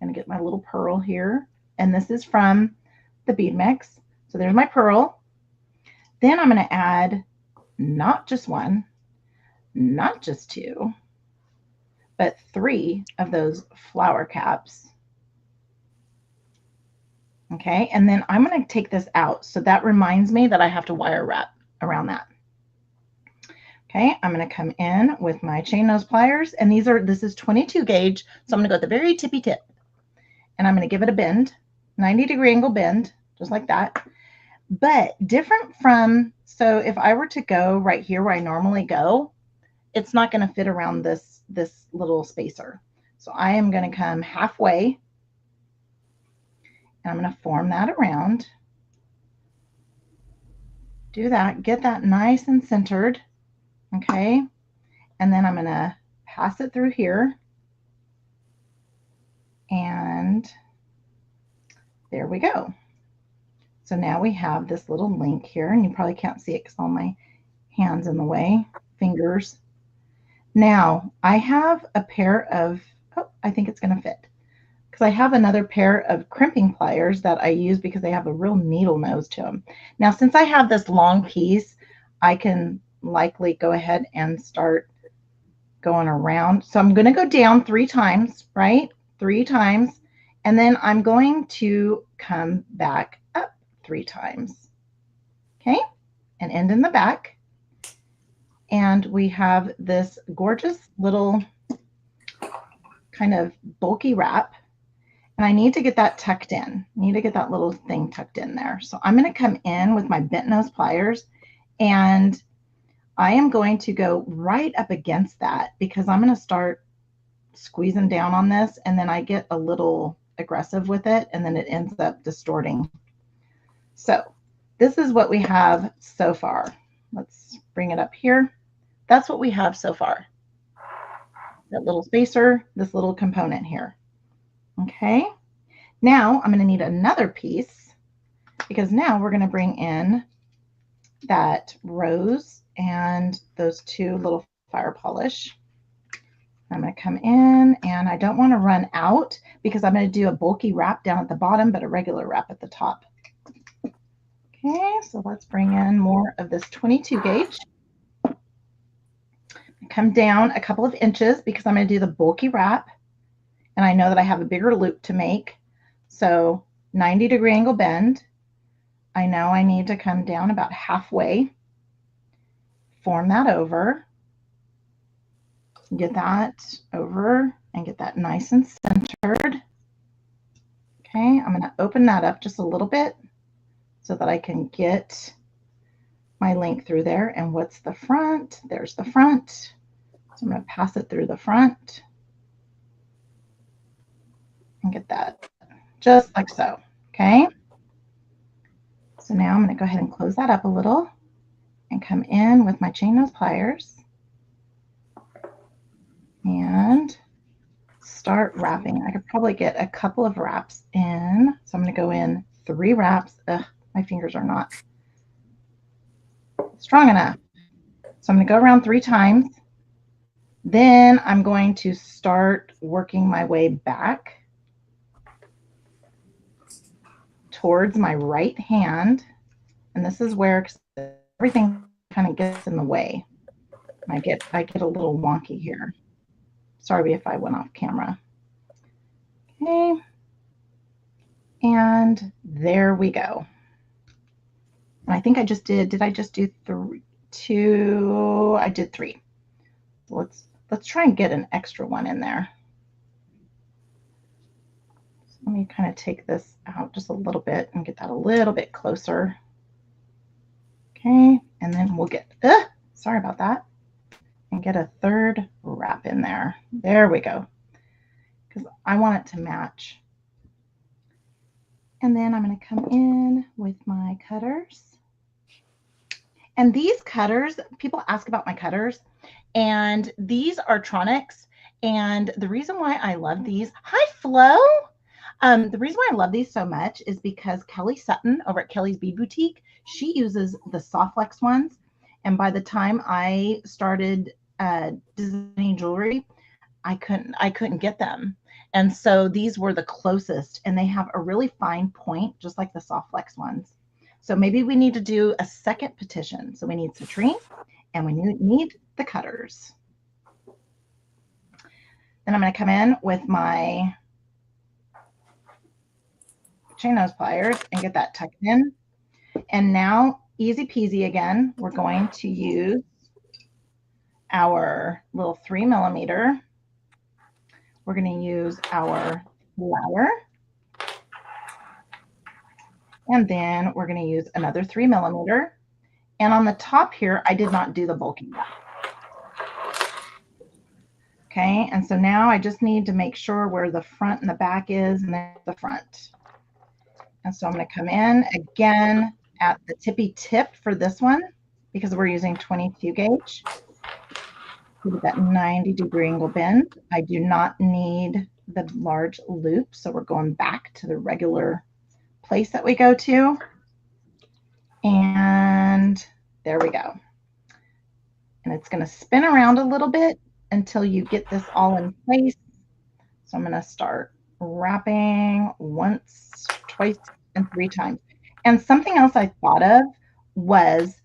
going to get my little pearl here. And this is from the bead mix. So there's my pearl. Then I'm going to add not just one, not just two, but 3 of those flower caps. Okay, and then I'm going to take this out. So that reminds me that I have to wire wrap around that. Okay, I'm going to come in with my chain nose pliers, and this is 22 gauge. So I'm going to go at the very tippy tip, and I'm going to give it a bend, 90-degree angle bend, just like that. But different from, so if I were to go right here where I normally go, it's not going to fit around this little spacer. So I am going to come halfway, and I'm going to form that around. Do that, get that nice and centered. Okay, and then I'm going to pass it through here, and there we go. So now we have this little link here, and you probably can't see it because all my hands in the way, fingers. Now I have a pair of, oh, I think it's going to fit, because I have another pair of crimping pliers that I use because they have a real needle nose to them. Now, since I have this long piece, I can likely go ahead and start going around. So I'm going to go down 3 times, right? 3 times. And then I'm going to come back up 3 times. Okay. And end in the back. And we have this gorgeous little kind of bulky wrap. And I need to get that tucked in. I need to get that little thing tucked in there. So I'm going to come in with my bent nose pliers, and I am going to go right up against that because I'm going to start squeezing down on this, and then I get a little aggressive with it, and then it ends up distorting. So this is what we have so far. Let's bring it up here. That's what we have so far. That little spacer, this little component here. Okay. Now I'm going to need another piece because now we're going to bring in that rose and those 2 little fire polish. I'm going to come in, and I don't want to run out because I'm going to do a bulky wrap down at the bottom, but a regular wrap at the top. Okay, so let's bring in more of this 22 gauge. Come down a couple of inches because I'm going to do the bulky wrap, and I know that I have a bigger loop to make. So 90-degree angle bend. I know I need to come down about halfway, form that over, get that over, and get that nice and centered. Okay, I'm going to open that up just a little bit so that I can get my link through there. And what's the front? There's the front. So I'm going to pass it through the front and get that just like so. Okay. So now I'm going to go ahead and close that up a little and come in with my chain nose pliers and start wrapping. I could probably get a couple of wraps in. So I'm going to go in 3 wraps. Ugh, my fingers are not strong enough. So I'm going to go around 3 times. Then I'm going to start working my way back towards my right hand. And this is where everything kind of gets in the way. I get a little wonky here. Sorry if I went off camera. Okay. And there we go. And I think I just did I just do 2, I did 3. Let's try and get an extra one in there. So let me kind of take this out just a little bit and get that a little bit closer. Okay, and then we'll get, sorry about that, and get a third wrap in there. There we go, because I want it to match. And then I'm going to come in with my cutters. And these cutters, people ask about my cutters, and these are Tronics. And the reason why I love these, hi Flo. The reason why I love these so much is because Kelly Sutton over at Kelly's Bead Boutique, she uses the Soft Flex ones. And by the time I started designing jewelry, I couldn't get them. And so these were the closest, and they have a really fine point, just like the Soft Flex ones. So maybe we need to do a second petition. So we need citrine and we need the cutters. Then I'm going to come in with my chain nose pliers and get that tucked in. And now, easy peasy again, we're going to use our little 3 millimeter. We're going to use our flower. And then we're going to use another 3 millimeter. And on the top here, I did not do the bulking wrap. Okay, and so now I just need to make sure where the front and the back is, and then the front. And so I'm going to come in again at the tippy tip for this one, because we're using 22 gauge. With that 90-degree angle bend. I do not need the large loop, so we're going back to the regular place that we go to. And there we go. And it's going to spin around a little bit until you get this all in place. So I'm going to start wrapping once, twice, and 3 times. And something else I thought of was,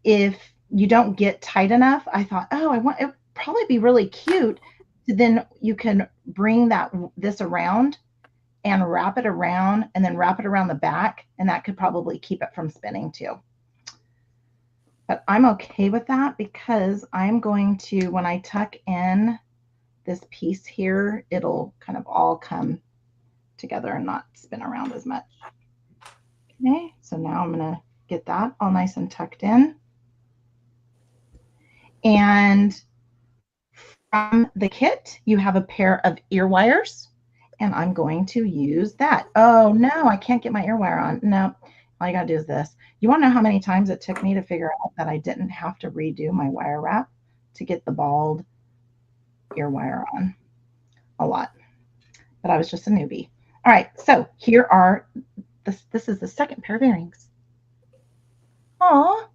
if you don't get tight enough, I thought, oh, it would probably be really cute. Then you can bring this around and wrap it around, and then wrap it around the back, and that could probably keep it from spinning too. But I'm okay with that, because I'm going to, when I tuck in this piece here, it'll kind of all come together and not spin around as much. Okay, so now I'm going to get that all nice and tucked in. And from the kit, you have a pair of ear wires, and I'm going to use that. Oh no, I can't get my ear wire on. No, all you gotta do is this. You wanna know how many times it took me to figure out that I didn't have to redo my wire wrap to get the bald ear wire on? A lot, but I was just a newbie. All right, so here are, this is the second pair of earrings. Aw.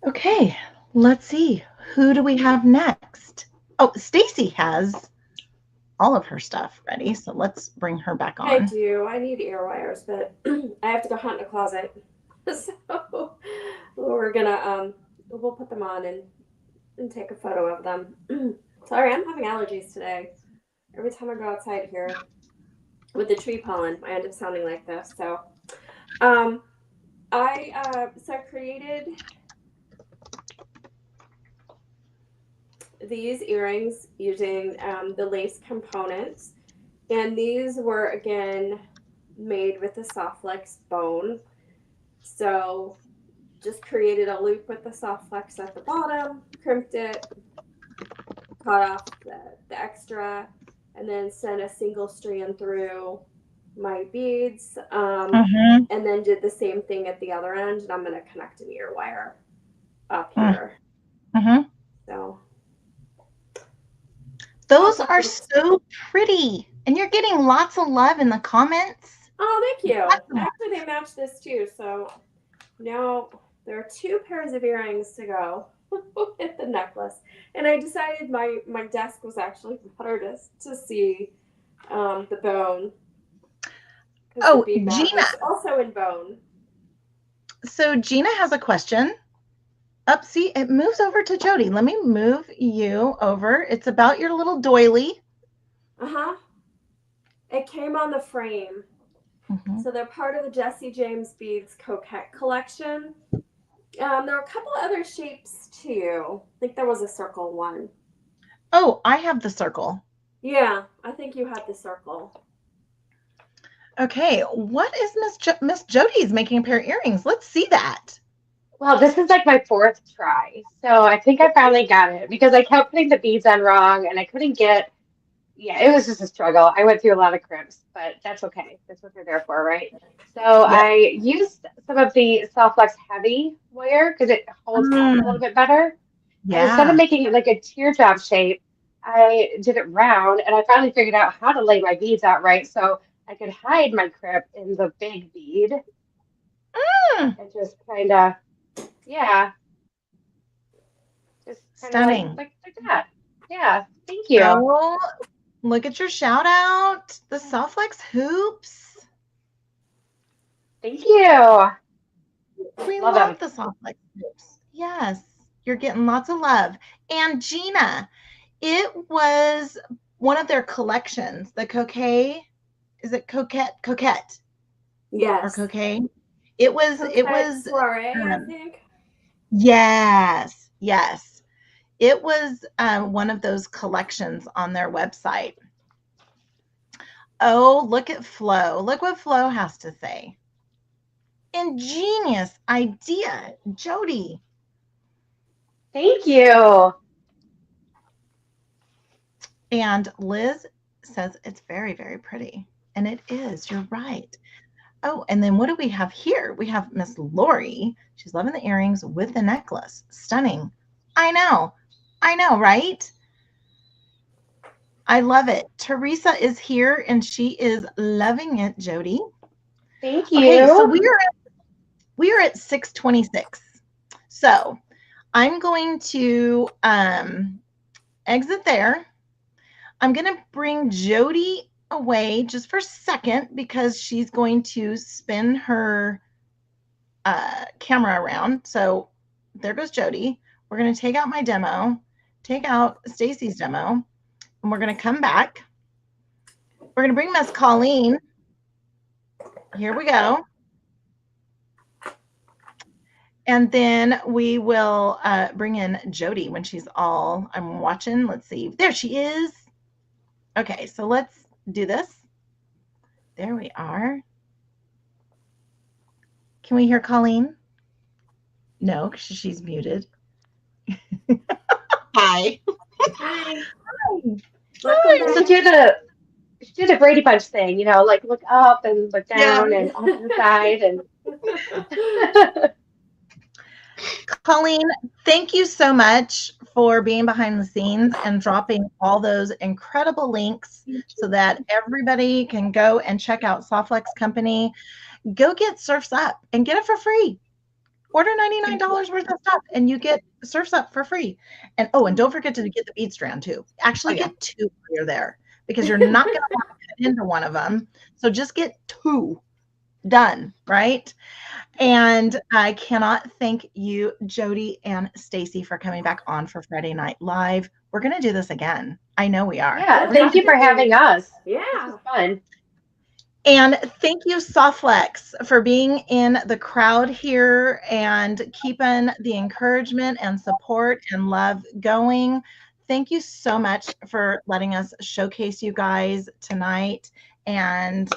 Okay, let's see. Who do we have next? Oh, Stacie has all of her stuff ready, so let's bring her back on. I do. I need ear wires, but I have to go hunt in a closet. So we're gonna we'll put them on and take a photo of them. Sorry, I'm having allergies today. Every time I go outside here with the tree pollen, I end up sounding like this. So I created these earrings using the lace components, and these were again made with the Soft Flex bone. So just created a loop with the Soft Flex at the bottom, crimped it, cut off the extra, and then sent a single strand through my beads, and then did the same thing at the other end. And I'm going to connect an ear wire up here. So those are so pretty, and you're getting lots of love in the comments. Oh, thank you. Actually, they match this too. So now there are 2 pairs of earrings to go with the necklace. And I decided my desk was actually better to see the bone. Oh, Gina. It's also in bone. So Gina has a question. Up, see, it moves over to Jody. Let me move you over. It's about your little doily. It came on the frame. Mhm. So they're part of the Jesse James Beads Coquette collection. There are a couple other shapes too. I think there was a circle one. Oh, I have the circle. Yeah, I think you had the circle. Okay, what is Miss Jody's making a pair of earrings? Let's see that. Well, this is like my fourth try. So I think I finally got it because I kept putting the beads on wrong and I couldn't get, yeah, it was just a struggle. I went through a lot of crimps, but that's okay. That's what they're there for, right? So Yep. I used some of the Soft Flex Heavy wire because it holds up a little bit better. And instead of Yeah. making it like a teardrop shape, I did it round and I finally figured out how to lay my beads out right so I could hide my crimp in the big bead Mm, and just kind of, yeah, just kind of stunning. like that. Yeah, thank you. Oh, look at your shout out. The Soft Flex hoops. Thank you. We Love love them. the Soft Flex hoops. Yes, you're getting lots of love. And Gina, it was one of their collections, the Coquet. Is it Coquette? Coquette or Yes. Coquet? It was Soiree, I um, think. yes, yes. It was one of those collections on their website. Oh, look at Flo. Look what Flo has to say. Ingenious idea, Jody. Thank you. And Liz says it's very, very pretty. And it is. You're right. Oh, and then what do we have here? We have Miss Lori. She's loving the earrings with the necklace. Stunning. I know, right? I love it. Teresa is here and she is loving it, Jody. Thank Okay, so you. we are at 6:26. So I'm going to exit there. I'm going to bring Jody away just for a second because she's going to spin her camera around. So there goes Jody. We're going to take out my demo, take out Stacie's demo, and we're going to come back. We're going to bring Miss Colleen. Here we go. And then we will bring in Jody when she's all, I'm watching. Let's see. There she is. Okay, so let's do this. There we are. Can we hear Colleen? No, because she's muted. Hi. Hi. You should do the Brady Bunch thing, like look up and look down and off to the side and Colleen, thank you so much for being behind the scenes and dropping all those incredible links so that everybody can go and check out Soft Flex Company. Go get Surfs Up and get it for free. Order $99 worth of stuff and you get Surfs Up for free. And oh, and don't forget to get the bead strand too. Actually, get two while you're there because you're not going to want to cut into one of them. So just get two done, right? And I cannot thank you, Jody and Stacie, for coming back on for Friday Night Live. We're going to do this again. I know we are. yeah, thank you for having us. Yeah. This is fun. And thank you, Softflex, for being in the crowd here and keeping the encouragement and support and love going. Thank you so much for letting us showcase you guys tonight and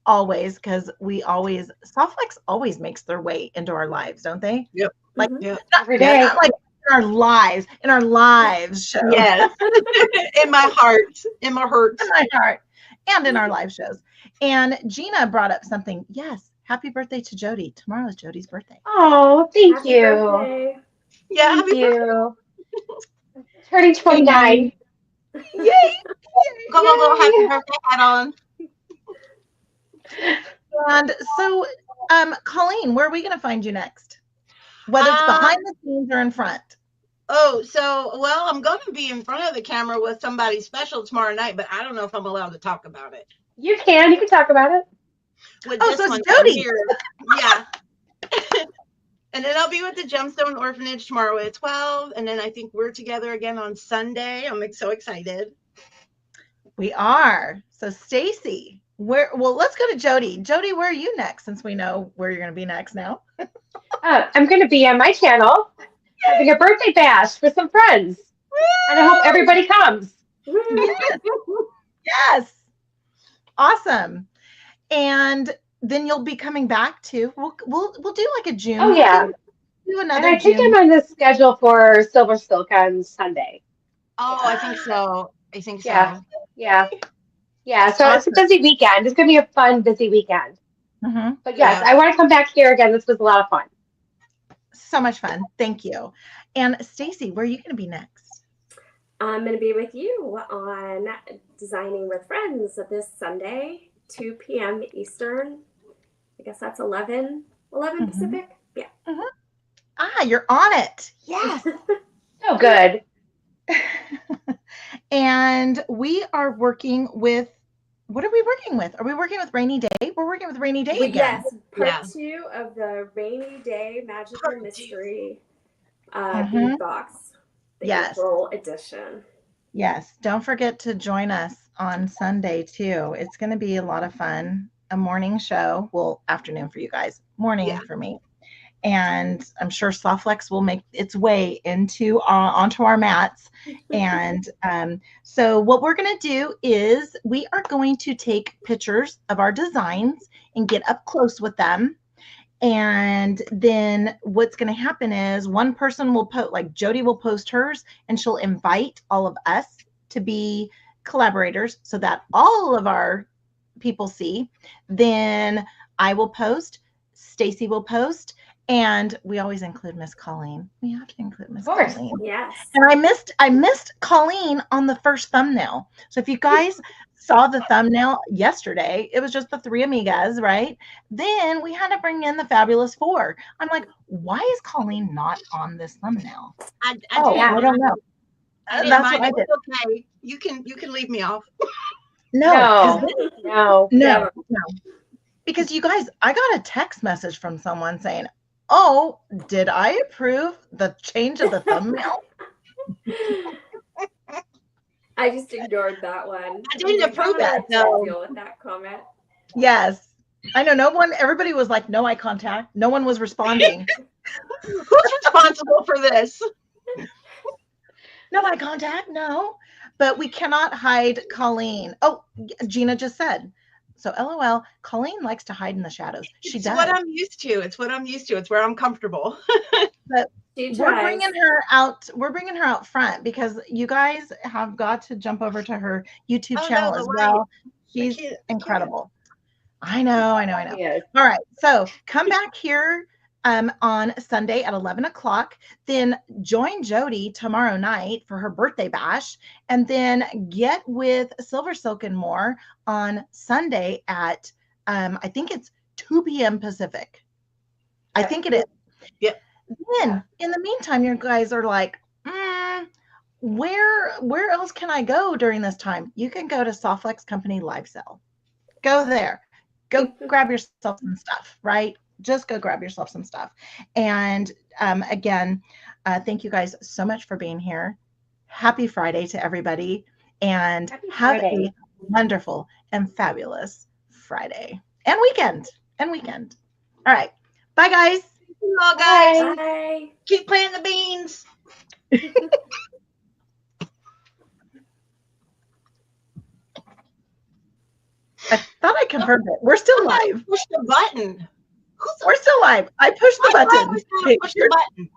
always, because Softflex always makes their way into our lives, don't they? Yep. Like Every day. not like in our lives show. Yes. In my heart. In my heart. In my heart. And in our live shows. And Gina brought up something. Yes. Happy birthday to Jody. Tomorrow is Jody's birthday. Oh, thank Happy you. birthday. Yeah. Thank you. Turning 29. Yay! Got my little happy birthday hat on. And so, Colleen, where are we going to find you next? Whether it's behind the scenes or in front. Oh, well, I'm going to be in front of the camera with somebody special tomorrow night, but I don't know if I'm allowed to talk about it. You can talk about it. With Oh, this so one it's Jody. here. Yeah. And then I'll be with the Gemstone Orphanage tomorrow at 12. And then I think we're together again on Sunday. I'm so excited. We are. So, Stacie, Well, let's go to Jody. Jody, where are you next? Since we know where you're going to be next now. I'm going to be on my channel having a birthday bash with some friends, and I hope everybody comes. Yes. Awesome. And then you'll be coming back too. We'll do like a June. Oh yeah. Do And another I think June. I'm on the schedule for Silver Silk on Sunday. Oh, I think so. Yeah. Yeah. So it's a Awesome. busy weekend. It's going to be a fun, busy weekend. Mm-hmm. But yes, Yeah. I want to come back here again. This was a lot of fun. So much fun. Thank you. And Stacie, where are you going to be next? I'm going to be with you on Designing with Friends this Sunday, 2 p.m. Eastern. I guess that's 11 Pacific. Yeah. Mm-hmm. Ah, you're on it. Yes. So good. And we are working with, what are we working with? Are we working with Rainy Day? We're working with Rainy Day again. Yes, part 2 of the Rainy Day Magical Mystery bead box, the April edition. Yes, don't forget to join us on Sunday too. It's going to be a lot of fun. A morning show, well, afternoon for you guys, morning for me. And I'm sure Softflex will make its way onto our mats. And so what we're going to do is we are going to take pictures of our designs and get up close with them. And then what's going to happen is one person will post, like Jody will post hers, and she'll invite all of us to be collaborators so that all of our people see. Then I will post, Stacie will post, and we always include Miss Colleen. We have to include Miss Colleen. Yes. And I missed Colleen on the first thumbnail. So if you guys saw the thumbnail yesterday, it was just the 3 amigas, right? Then we had to bring in the Fabulous 4. I'm like, why is Colleen not on this thumbnail? I don't know. That's what I did. Okay, you can leave me off. No. No. Because you guys, I got a text message from someone saying, "Oh, did I approve the change of the thumbnail?" I just ignored that one. I didn't approve that. No. Deal with that comment. Yes. I know everybody was like, no eye contact. No one was responding. Who's responsible for this? No eye contact, no. But we cannot hide Colleen. Oh, Gina just said. So LOL, Colleen likes to hide in the shadows. She does. It's what I'm used to. It's where I'm comfortable. But we're bringing her out. We're bringing her out front because you guys have got to jump over to her YouTube channel as well. She's incredible. I know. Yes. All right. So come back here on Sunday at 11 o'clock. Then join Jody tomorrow night for her birthday bash. And then get with Silver Silk and More on Sunday at, I think it's 2 p.m. Pacific. I think it is. Yep. Then in the meantime, you guys are like, where else can I go during this time? You can go to Softflex Company live sale. Go there. Go grab yourself some stuff, right? Just go grab yourself some stuff. And again, thank you guys so much for being here. Happy Friday to everybody. And have a wonderful and fabulous Friday and weekend. All right. Bye, guys. Thank you all, guys. Bye. Keep planting the beans. I thought I confirmed it. We're still live. Push the button. We're still live. I pushed the button. Push the button.